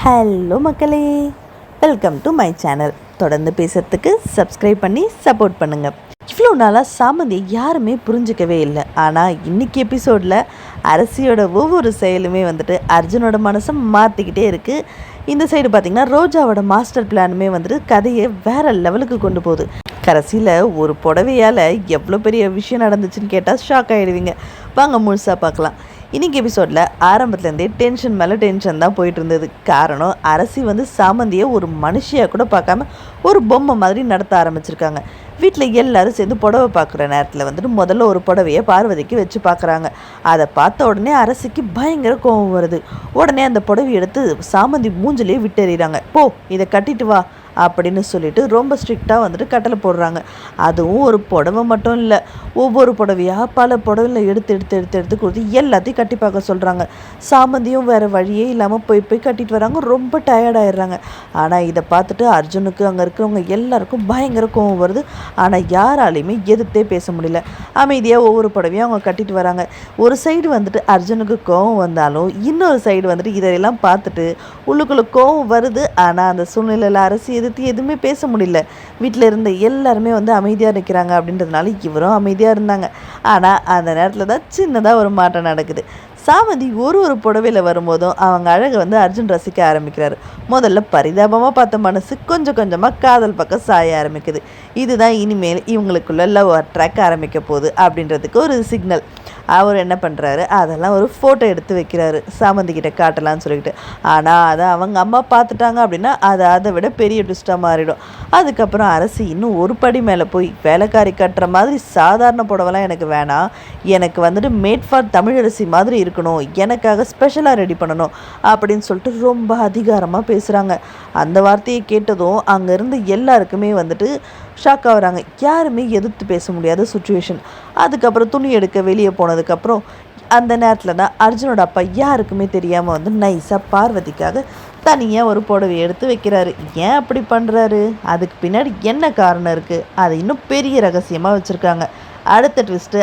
Hello மக்களே, welcome to my channel. தொடர்ந்து பேசுறதுக்கு சப்ஸ்கிரைப் பண்ணி சப்போர்ட் பண்ணுங்கள். இவ்வளோ நாளாக சாமந்தி யாருமே புரிஞ்சிக்கவே இல்லை. ஆனால் இன்றைக்கி எபிசோடில் அரசியோட ஒவ்வொரு செயலுமே அர்ஜுனோட மனசை மாற்றிக்கிட்டே இருக்குது. இந்த சைடு பார்த்திங்கன்னா ரோஜாவோட மாஸ்டர் பிளானுமே கதையை வேறு லெவலுக்கு கொண்டு போகுது. கடைசியில் ஒரு புடவையால் எவ்வளோ பெரிய விஷயம் நடந்துச்சுன்னு கேட்டால் ஷாக் ஆகிடுவீங்க. வாங்க முழுசாக பார்க்கலாம். இன்றைக்கி எபிசோடில் ஆரம்பத்துலேருந்தே டென்ஷன் மேலே டென்ஷன் தான் போயிட்டு இருந்தது. காரணம், அரசி சாமந்தியை ஒரு மனுஷியாக கூட பார்க்காம ஒரு பொம்மை மாதிரி நடத்த ஆரம்பிச்சிருக்காங்க. வீட்டில் எல்லோரும் சேர்ந்து புடவை பார்க்குற நேரத்தில் முதல்ல ஒரு புடவையை பார்வதிக்கு வச்சு பார்க்குறாங்க. அதை பார்த்த உடனே அரசிக்கு பயங்கர கோபம் வருது. உடனே அந்த புடவை எடுத்து சாமந்தி மூஞ்சிலே விட்டெறிகிறாங்க. போ, இதை கட்டிட்டு வா அப்படின்னு சொல்லிட்டு ரொம்ப ஸ்ட்ரிக்டாக கட்டளை போடுறாங்க. அதுவும் ஒரு புடவை மட்டும் இல்லை, ஒவ்வொரு புடவையாக பல புடவையில் எடுத்து கொடுத்து எல்லாத்தையும் கட்டி பார்க்க சொல்கிறாங்க. சாமந்தியும் வேறு வழியே இல்லாமல் போய் கட்டிட்டு வராங்க. ரொம்ப டயர்டாயிடுறாங்க. ஆனால் இதை பார்த்துட்டு அர்ஜுனுக்கு அங்கே இருக்கிறவங்க எல்லாருக்கும் பயங்கர கோவம் வருது. ஆனால் யாராலையுமே எதிர்த்தே பேச முடியல. அமைதியாக ஒவ்வொரு புடவையும் அவங்க கட்டிட்டு வராங்க. ஒரு சைடு அர்ஜுனுக்கு கோவம் வந்தாலும் இன்னொரு சைடு இதெல்லாம் பார்த்துட்டு உள்ளுக்குள்ளே கோவம் வருது. ஆனால் அந்த சூழ்நிலையில் அரசு எதிர்த்து எதுவுமே பேச முடியல. வீட்டில் இருந்த எல்லாருமே அமைதியாக நிற்கிறாங்க. அப்படின்றதுனால இவரும் அமைதியாக இருந்தாங்க. ஆனால் அந்த நேரத்தில் தான் சின்னதாக ஒரு மாற்றம் நடக்குது. சாமந்தி ஒரு புடவையில் வரும்போதும் அவங்க அழகை அர்ஜுன் ரசிக்க ஆரம்பிக்கிறாரு. முதல்ல பரிதாபமாக பார்த்த மனசு கொஞ்சம் கொஞ்சமாக காதல் பக்கம் சாய ஆரம்பிக்குது. இதுதான் இனிமேல் இவங்களுக்குள்ள லவ் அட்ராக்ட் ஆரம்பிக்க போகுது அப்படின்றதுக்கு ஒரு சிக்னல். அவர் என்ன பண்ணுறாரு, அதெல்லாம் ஒரு ஃபோட்டோ எடுத்து வைக்கிறாரு, சாமந்திக்கிட்ட காட்டலான்னு சொல்லிட்டு. ஆனால் அதை அவங்க அம்மா பார்த்துட்டாங்க அப்படின்னா அதை விட பெரிய ட்விஸ்ட்டாக மாறிடும். அதுக்கப்புறம் அரசி இன்னும் ஒரு படி மேலே போய் வேலைக்காரி கட்டுற மாதிரி சாதாரண புடவெல்லாம் எனக்கு வேணாம், எனக்கு மேட் ஃபார் தமிழரசி மாதிரி இருக்கணும், எனக்காக ஸ்பெஷலாக ரெடி பண்ணணும் அப்படின்னு சொல்லிட்டு ரொம்ப அதிகாரமாக பேசுகிறாங்க. அந்த வார்த்தையை கேட்டதும் அங்கே இருந்து எல்லாருக்குமே ஷாக் ஆகுறாங்க. யாருமே எதிர்த்து பேச முடியாத சுச்சுவேஷன். அதுக்கப்புறம் துணி எடுக்க வெளியே போனதுக்கப்புறம் அந்த நேரத்தில் தான் அர்ஜுனோட அப்பா யாருக்குமே தெரியாமல் நைஸாக பார்வதிக்காக தனியாக ஒரு புடவை எடுத்து வைக்கிறாரு. ஏன் அப்படி பண்ணுறாரு, அதுக்கு பின்னாடி என்ன காரணம் இருக்குது, அதை இன்னும் பெரிய ரகசியமாக வச்சுருக்காங்க. அடுத்த ட்விஸ்ட்டு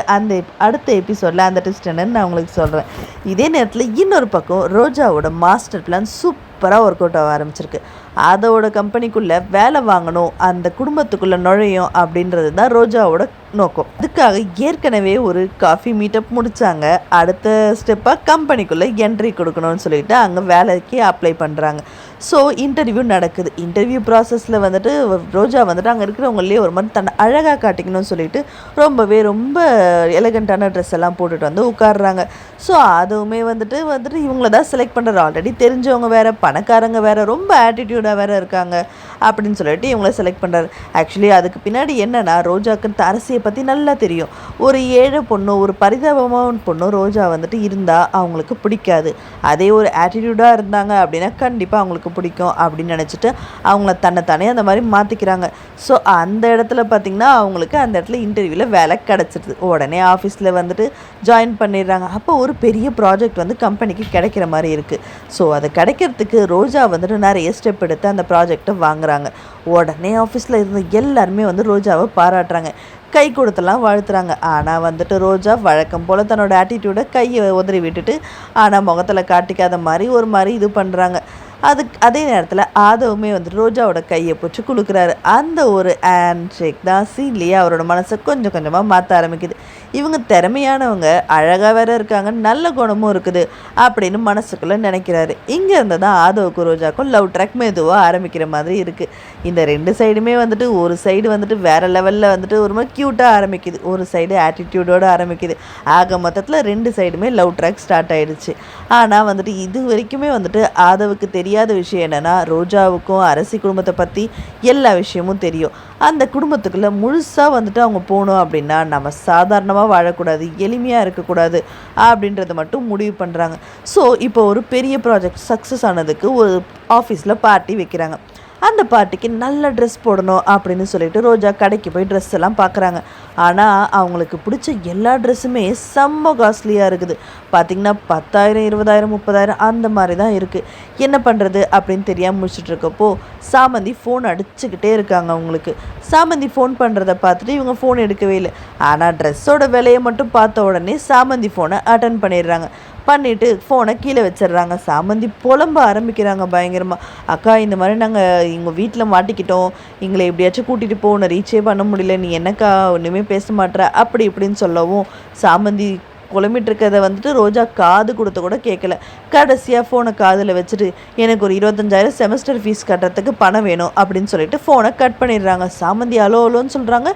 அடுத்த எபிசோடில் அந்த ட்விஸ்ட் என்னன்னு நான் உங்களுக்கு சொல்கிறேன். இதே நேரத்தில் இன்னொரு பக்கம் ரோஜாவோட மாஸ்டர் பிளான் சூப்பராக ஒர்க் அவுட் ஆக ஆரம்பிச்சிருக்கு. அதோட கம்பெனிக்குள்ளே வேலை வாங்கணும், அந்த குடும்பத்துக்குள்ளே நுழையும் அப்படின்றது தான் ரோஜாவோட நோக்கம். அதுக்காக ஏற்கனவே ஒரு காஃபி மீட்டப் முடித்தாங்க. அடுத்த ஸ்டெப்பாக கம்பெனிக்குள்ளே என்ட்ரி கொடுக்கணும்னு சொல்லிட்டு அங்கே வேலைக்கு அப்ளை பண்ணுறாங்க. ஸோ இன்டர்வியூ நடக்குது. இன்டர்வியூ ப்ராசஸில் ரோஜா அங்கே இருக்கிறவங்களே ஒரு மாதிரி தன்னை அழகாக காட்டிக்கணும்னு சொல்லிட்டு ரொம்ப எலகண்ட்டான ட்ரெஸ் எல்லாம் போட்டுட்டு உட்காடுறாங்க. ஸோ அதுவுமே இவங்கள தான் செலக்ட் பண்ணுறாரு. ஆல்ரெடி தெரிஞ்சவங்க வேறு, பணக்காரங்க வேறு, ரொம்ப ஆட்டிடியூடாக வேறு இருக்காங்க அப்படின்னு சொல்லிட்டு இவங்கள செலக்ட் பண்ணுறாரு. ஆக்சுவலி அதுக்கு பின்னாடி என்னென்னா, ரோஜாவுக்கு அரசியை பற்றி நல்லா தெரியும். ஒரு ஏழை பொண்ணு, ஒரு பரிதாபமான பொண்ணு ரோஜா இருந்தால் அவங்களுக்கு பிடிக்காது. அதே ஒரு ஆட்டிடியூடாக இருந்தாங்க அப்படின்னா கண்டிப்பாக அவங்களுக்கு பிடிக்கும் அப்படின்னு நினச்சிட்டு அவங்கள தன்னைத்தானே அந்த மாதிரி மாற்றிக்கிறாங்க. ஸோ அந்த இடத்துல பார்த்திங்கன்னா அவங்களுக்கு அந்த இடத்துல இன்டர்வியூவில் வேலை கிடச்சிடுது. உடனே ஆஃபீஸில் ஜாயின் பண்ணிடுறாங்க. அப்போ ஒரு பெரிய ப்ராஜெக்ட் கம்பெனிக்கு கிடைக்கிற மாதிரி இருக்குது. ஸோ அது கிடைக்கிறதுக்கு ரோஜா நிறைய ஸ்டெப் எடுத்து அந்த ப்ராஜெக்டை வாங்குறாங்க. உடனே ஆஃபீஸில் இருந்த எல்லாருமே ரோஜாவை பாராட்டுறாங்க, கை கொடுத்தெல்லாம் வாழ்த்துறாங்க. ஆனால் ரோஜா வழக்கம் போல் தன்னோட ஆட்டிடியூடை கையை உதறி விட்டுட்டு ஆனால் முகத்தில் காட்டிக்காத மாதிரி ஒரு மாதிரி இது பண்ணுறாங்க. அதே நேரத்தில் ஆதவுமே ரோஜாவோட கையை பிடிச்சி கொடுக்குறாரு. அந்த ஒரு ஹேண்ட் ஷேக் தான் சீன்லேயே அவரோட மனசை கொஞ்சம் கொஞ்சமாக மாற்ற ஆரம்பிக்குது. இவங்க திறமையானவங்க, அழகாக வேற இருக்காங்க, நல்ல குணமும் இருக்குது அப்படின்னு மனசுக்குள்ளே நினைக்கிறாரு. இங்கே இருந்து தான் ஆதவுக்கும் ரோஜாக்கும் லவ் ட்ராக் மெதுவாக ஆரம்பிக்கிற மாதிரி இருக்குது. இந்த ரெண்டு சைடுமே ஒரு சைடு வேறு லெவலில் ஒரு மாதிரி க்யூட்டாக ஆரம்பிக்குது, ஒரு சைடு ஆட்டிடியூடோடு ஆரம்பிக்குது. ஆக மொத்தத்தில் ரெண்டு சைடுமே லவ் ட்ராக் ஸ்டார்ட் ஆகிடுச்சு. ஆனால் இது வரைக்குமே ஆதவுக்கு தெரியாத விஷயம் என்னென்னா, ரோஜாவுக்கும் அரசி குடும்பத்தை பற்றி எல்லா விஷயமும் தெரியும். அந்த குடும்பத்துக்குள்ளே முழுசாக அவங்க போகணும் அப்படின்னா நம்ம சாதாரணமாக வாழக்கூடாது, எளிமையாக இருக்கக்கூடாது அப்படின்றத மட்டும் முடிவு பண்ணுறாங்க. ஸோ இப்போ ஒரு பெரிய ப்ராஜெக்ட் சக்ஸஸ் ஆனதுக்கு ஒரு ஆஃபீஸில் பார்ட்டி வைக்கிறாங்க. அந்த பார்ட்டிக்கு நல்ல ட்ரெஸ் போடணும் அப்படின்னு சொல்லிட்டு ரோஜா கடைக்கு போய் ட்ரெஸ் எல்லாம் பார்க்குறாங்க. ஆனால் அவங்களுக்கு பிடிச்ச எல்லா ட்ரெஸ்ஸுமே செம்ம காஸ்ட்லியாக இருக்குது. பார்த்திங்கன்னா 10,000, 20,000, 30,000 அந்த மாதிரி தான் இருக்குது. என்ன பண்ணுறது அப்படின்னு தெரியாமல் முடிச்சுட்ருக்கப்போ சாமந்தி ஃபோன் அடிச்சுக்கிட்டே இருக்காங்க. அவங்களுக்கு சாமந்தி ஃபோன் பண்ணுறதை பார்த்துட்டு இவங்க ஃபோன் எடுக்கவே இல்லை. ஆனால் ட்ரெஸ்ஸோட விலையை மட்டும் பார்த்த உடனே சாமந்தி ஃபோனை அட்டன் பண்ணிடுறாங்க. பண்ணிவிட்டு ஃபோனை கீழே வச்சிடுறாங்க. சாமந்தி புலம்ப ஆரம்பிக்கிறாங்க பயங்கரமாக. அக்கா இந்த மாதிரி நாங்கள் எங்கள் வீட்டில் மாட்டிக்கிட்டோம், எங்களை எப்படியாச்சும் கூட்டிகிட்டு போ, உன்னை ரீச்சே பண்ண முடியல, நீ என்னக்கா ஒன்றுமே பேச மாட்ற அப்படி இப்படின்னு சொல்லவும் சாமந்தி புலம்பிட்டு இருக்கிறத வந்துட்டு ரோஜா காது கொடுத்து கூட கேட்கல. கடைசியாக ஃபோனை காதில் வச்சுட்டு எனக்கு ஒரு 25,000 செமஸ்டர் ஃபீஸ் கட்டுறதுக்கு பணம் வேணும் அப்படின்னு சொல்லிட்டு ஃபோனை கட் பண்ணிடுறாங்க. சாமந்தி அலோ அலோன்னு சொல்கிறாங்க.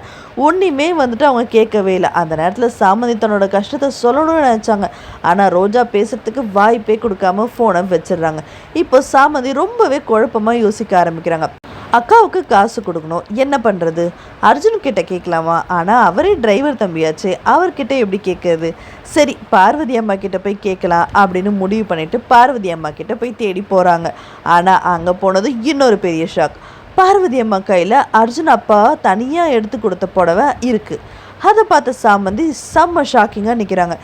ஒன்றுமே வந்துட்டு அவங்க கேட்கவே இல்லை. அந்த நேரத்தில் சாமந்தி தன்னோட கஷ்டத்தை சொல்லணும்னு நினச்சாங்க. ஆனால் ரோஜா பேசுறதுக்கு வாய்ப்பே கொடுக்காம ஃபோனை வச்சிடுறாங்க. இப்போ சாமந்தி ரொம்பவே குழப்பமாக யோசிக்க ஆரம்பிக்கிறாங்க. அக்காவுக்கு காசு கொடுக்கணும், என்ன பண்ணுறது? அர்ஜுன்கிட்ட கேட்கலாமா? ஆனால் அவரே டிரைவர் தம்பியாச்சு, அவர்கிட்ட எப்படி கேட்குறது? சரி பார்வதி அம்மா கிட்ட போய் கேட்கலாம் அப்படின்னு முடிவு பண்ணிவிட்டு பார்வதி அம்மா கிட்ட போய் தேடி போகிறாங்க. ஆனால் அங்கே போனது இன்னொரு பெரிய ஷாக். பார்வதி அம்மா கையில் அர்ஜுன் அப்பா தனியாக எடுத்து கொடுத்த புடவை இருக்குது. அதை பார்த்த சாமந்தி செம்ம ஷாக்கிங்காக நிற்கிறாங்க.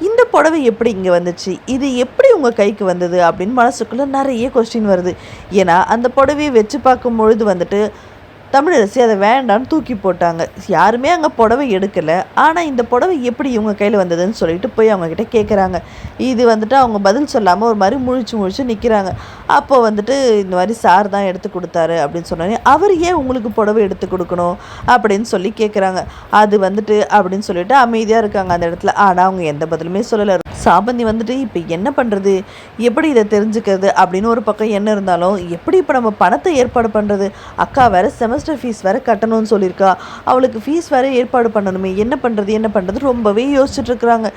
இந்த புடவை எப்படி இங்கே வந்துச்சு, இது எப்படி உங்கள் கைக்கு வந்தது அப்படின்னு மனசுக்குள்ளே நிறைய கொஸ்டின் வருது. ஏன்னா அந்த புடவையை வச்சு பார்க்கும் பொழுது வந்துட்டு தமிழரசி அதை வேண்டான்னு தூக்கி போட்டாங்க. யாருமே அங்கே புடவை எடுக்கலை. ஆனால் இந்த புடவை எப்படி இவங்க கையில் வந்ததுன்னு சொல்லிட்டு போய் அவங்கக்கிட்ட கேட்குறாங்க. இது வந்துட்டு அவங்க பதில் சொல்லாமல் ஒரு மாதிரி முழிச்சு நிற்கிறாங்க. அப்போ வந்துட்டு இந்த மாதிரி சார் தான் எடுத்து கொடுத்தாரு அப்படின்னு சொன்னோன்னே அவர் ஏன் உங்களுக்கு புடவை எடுத்து கொடுக்கணும் அப்படின்னு சொல்லி கேட்குறாங்க. அது வந்துட்டு அப்படின்னு சொல்லிட்டு அமைதியாக இருக்காங்க அந்த இடத்துல. ஆனால் அவங்க எந்த பதிலுமே சொல்லலை. சாமந்தி வந்துட்டு இப்போ என்ன பண்ணுறது, எப்படி இதை தெரிஞ்சுக்கிறது அப்படின்னு ஒரு பக்கம் என்ன இருந்தாலும் எப்படி இப்போ நம்ம பணத்தை ஏற்பாடு பண்ணுறது? அக்கா வேறு செமஸ்டர் ஃபீஸ் வேறு கட்டணும்னு சொல்லியிருக்கா, அவளுக்கு ஃபீஸ் வேறு ஏற்பாடு பண்ணணுமே, என்ன பண்ணுறது ரொம்பவே யோசிச்சுட்ருக்குறாங்க.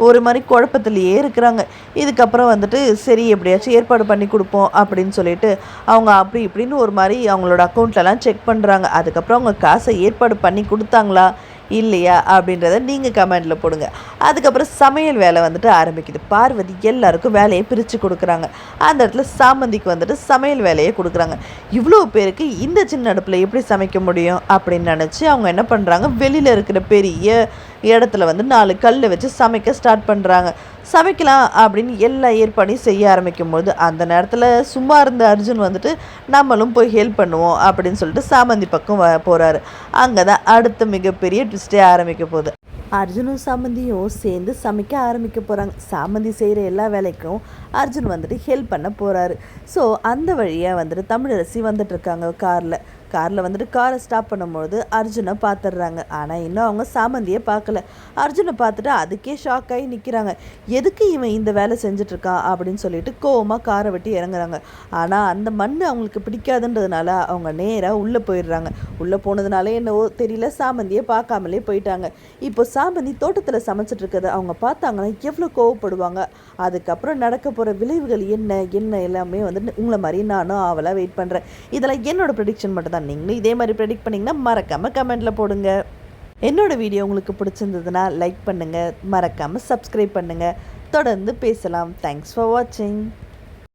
ஒரு மாதிரி குழப்பத்திலேயே இருக்கிறாங்க. இதுக்கப்புறம் வந்துட்டு சரி எப்படியாச்சும் ஏற்பாடு பண்ணி கொடுப்போம் அப்படின்னு சொல்லிட்டு அவங்க அப்படி இப்படின்னு ஒரு மாதிரி அவங்களோட அக்கௌண்ட்லலாம் செக் பண்ணுறாங்க. அதுக்கப்புறம் அவங்க காசை ஏற்பாடு பண்ணி கொடுத்தாங்களா இல்லையா அப்படின்றத நீங்கள் கமெண்டில் போடுங்க. அதுக்கப்புறம் சமையல் வேலை வந்துட்டு ஆரம்பிக்குது. பார்வதி எல்லாருக்கும் வேலையை பிரித்து கொடுக்குறாங்க. அந்த இடத்துல சாமந்திக்கு வந்துட்டு சமையல் வேலையை கொடுக்குறாங்க. இவ்வளோ பேருக்கு இந்த சின்ன அடுப்பில் எப்படி சமைக்க முடியும் அப்படின்னு நினச்சி அவங்க என்ன பண்ணுறாங்க, வெளியில் இருக்கிற பெரிய இடத்துல வந்து 4 கல் வச்சு சமைக்க ஸ்டார்ட் பண்ணுறாங்க. சமைக்கலாம் அப்படின்னு எல்லா ஏற்பாடையும் செய்ய ஆரம்பிக்கும் போது அந்த நேரத்தில் சும்மா இருந்த அர்ஜுன் வந்துட்டு நம்மளும் போய் ஹெல்ப் பண்ணுவோம் அப்படின்னு சொல்லிட்டு சாமந்தி பக்கம் போகிறாரு. அங்கே தான் அடுத்த மிகப்பெரிய ட்விஸ்டே ஆரம்பிக்க போகுது. அர்ஜுனும் சாமந்தியும் சேர்ந்து சமைக்க ஆரம்பிக்க போகிறாங்க. சாமந்தி செய்கிற எல்லா வேலைக்கும் அர்ஜுன் வந்துட்டு ஹெல்ப் பண்ண போகிறாரு. ஸோ அந்த வழியாக வந்துட்டு தமிழரசி வந்துட்டுருக்காங்க காரில் வந்துட்டு காரை ஸ்டாப் பண்ணும்போது அர்ஜுனை பார்த்துடுறாங்க. ஆனால் இன்னும் அவங்க சாமந்தியை பார்க்கல. அர்ஜுனை பார்த்துட்டு அதுக்கே ஷாக் ஆகி நிற்கிறாங்க. எதுக்கு இவன் இந்த வேலை செஞ்சிட்ருக்கான் அப்படின்னு சொல்லிட்டு கோவமாக காரை விட்டு இறங்குறாங்க. ஆனால் அந்த மண் அவங்களுக்கு பிடிக்காதுன்றதுனால அவங்க நேராக உள்ளே போயிடுறாங்க. உள்ளே போனதுனால என்னவோ தெரியல, சாமந்தியை பார்க்காமலே போயிட்டாங்க. இப்போ சாமந்தி தோட்டத்தில் சமைச்சிட்ருக்கதை அவங்க பார்த்தாங்கன்னா எவ்வளோ கோவப்படுவாங்க. அதுக்கப்புறம் நடக்க போகிற விளைவுகள் என்ன எல்லாமே வந்துட்டு உங்களை மாதிரி நானும் ஆவலாக வெயிட் பண்ணுறேன். இதெல்லாம் என்னோட ப்ரெடிக்ஷன் மட்டும் தான். நீங்களும் இதே மாதிரி ப்ரெடிக்ட் பண்ணிங்கன்னா மறக்காமல் கமெண்ட்டில் போடுங்க. என்னோட வீடியோ உங்களுக்கு பிடிச்சிருந்ததுன்னா லைக் பண்ணுங்கள், மறக்காமல் சப்ஸ்கிரைப் பண்ணுங்கள். தொடர்ந்து பேசலாம். தேங்க்ஸ் ஃபார் வாட்சிங்.